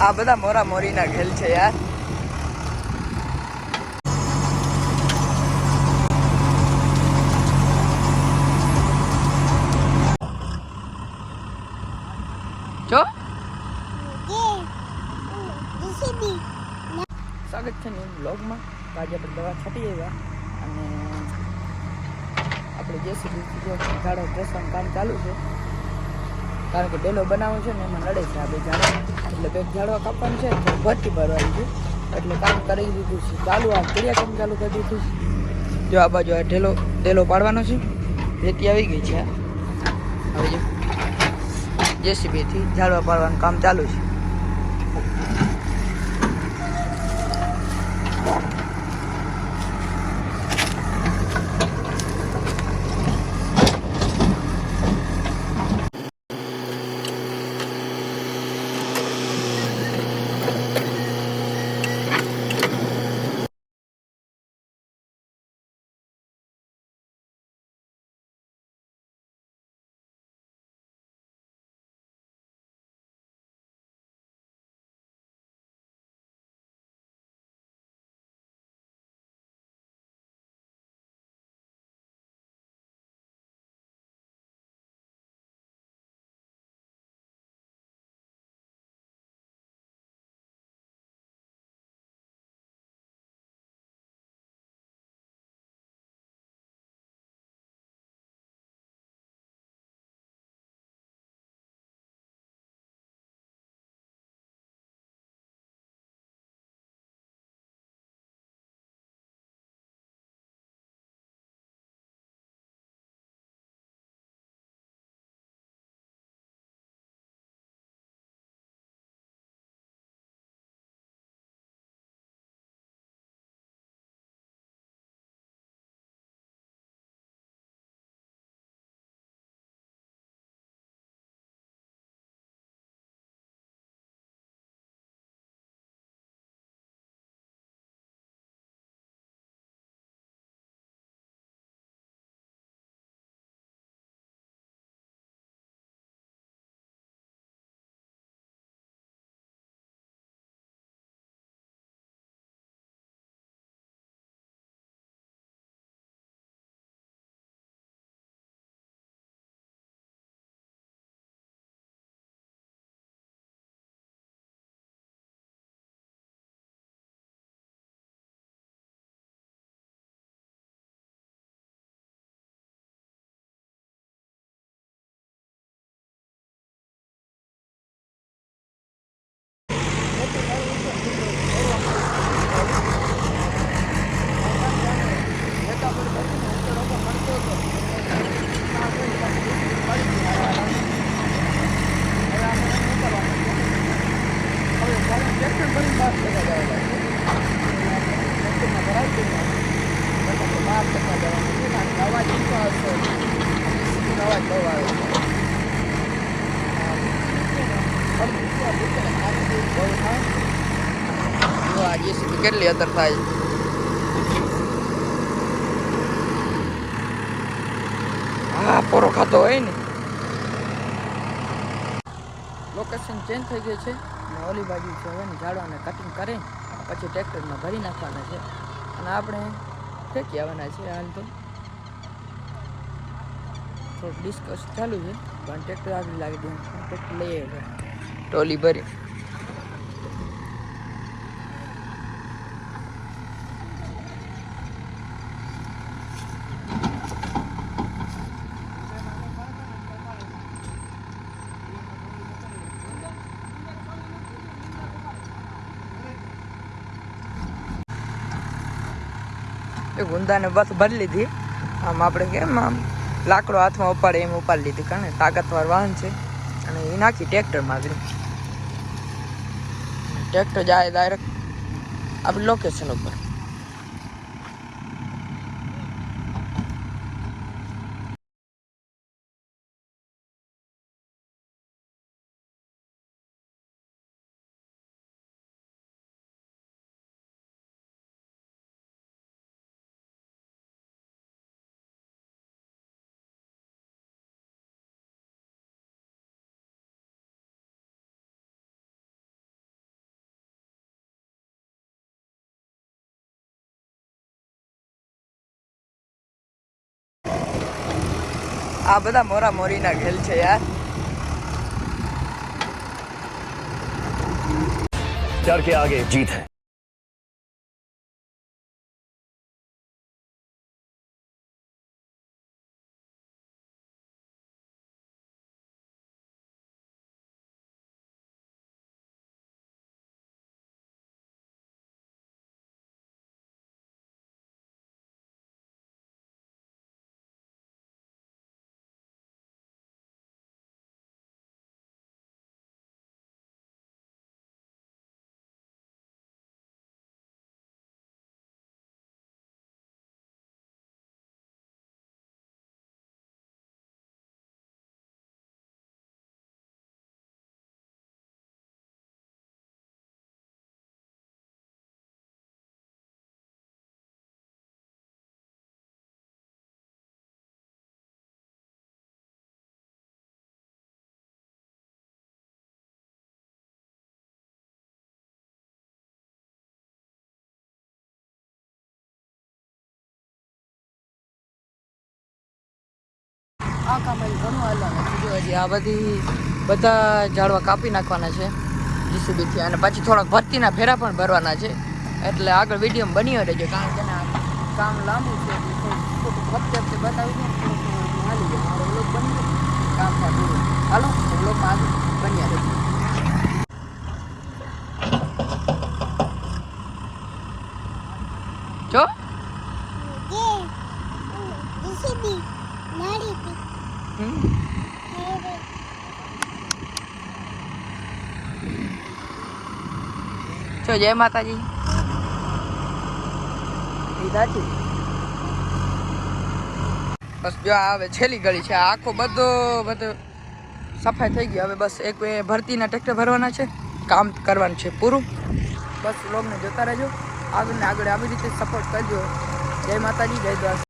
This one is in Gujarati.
આ બધા મોરા મોરીના ખેલ છે યાર. જો સ્વાગત છે ને બ્લોગમાં. આજે આપણે દવા છાંટી આવ્યા અને આપણે જેસીબી જો ઝાડો ઘસવાનું કામ ચાલુ છે, કારણ કે ડેલો બનાવવો છે ને એમાં નડે છે આ બે ઝાડો, એટલે બે ઝાડવા કાપવાનું છે, ભરતી ભરવાની છે, એટલે કામ કરી દીધું છે ચાલુ. આ ક્રિયા કામ ચાલુ કરી દીધું છે. જો આ બાજુ આ ડેલો પાડવાનો છે, રેતી આવી ગઈ છે. હવે જો જેસીબીથી ઝાડવા પાડવાનું કામ ચાલુ છે. કેટલી અસર થાય. હા, પોરો ખાતો હોય ને. લોકેશન ચેન્જ થઈ ગઈ છે અને ઓલી બાજુ છે હવે ઝાડવાને કટિંગ કરી પછી ટ્રેક્ટરમાં ભરી નાખવાના છે અને આપણે ફેંકી આવવાના છે. હાલ તો થોડુંક ડિસ્કસ ચાલુ છે, પણ ટ્રેક્ટર આગળ લાગી દે, ટ્રેક્ટર લઈ આવે ટોલી ભરી. ગુંદાને બસ ભરી લીધી. આમ આપણે કેમ આમ લાકડો હાથમાં ઉપાડે એમ ઉપાડી લીધી, કારણ તાકાતવાર વાહન છે અને એ નાખી ટ્રેક્ટરમાં આગળ. ટ્રેક્ટર જાય ડાયરેક્ટ આપણી લોકેશન ઉપર. આ બધા મોરા મોરીના ખેલ છે યાર. डर के आगे जीत है. આ કામ હજી ઘણું હાલવાનું છે. હજી આ બધા ઝાડવા કાપી નાખવાના છે જીસીબીથી, અને પછી થોડાક ભરતીના ફેરા પણ ભરવાના છે. એટલે આગળ વિડીયો બન્યો રહેજો, કારણ કે આ કામ લાંબુ છે. વખતે બતાવી દે હાલી જાય મારો વ્લોગ બની જાય, કામ થાય પૂરું. હાલો વ્લોગમાં આગળ બન્યા રહેજો. જો જો જય માતાજી. બસ જો હવે છેલ્લી ગળી છે. આખો બધો સફાઈ થઈ ગઈ. હવે બસ એક ભરતીના ટ્રેક્ટર ભરવાના છે, કામ કરવાનું છે પૂરું. બસ વ્લોગને જોતા રહેજો, આગળ ને આગળ આવી રીતે સપોર્ટ કરજો. જય માતાજી, જય દ્વારકા.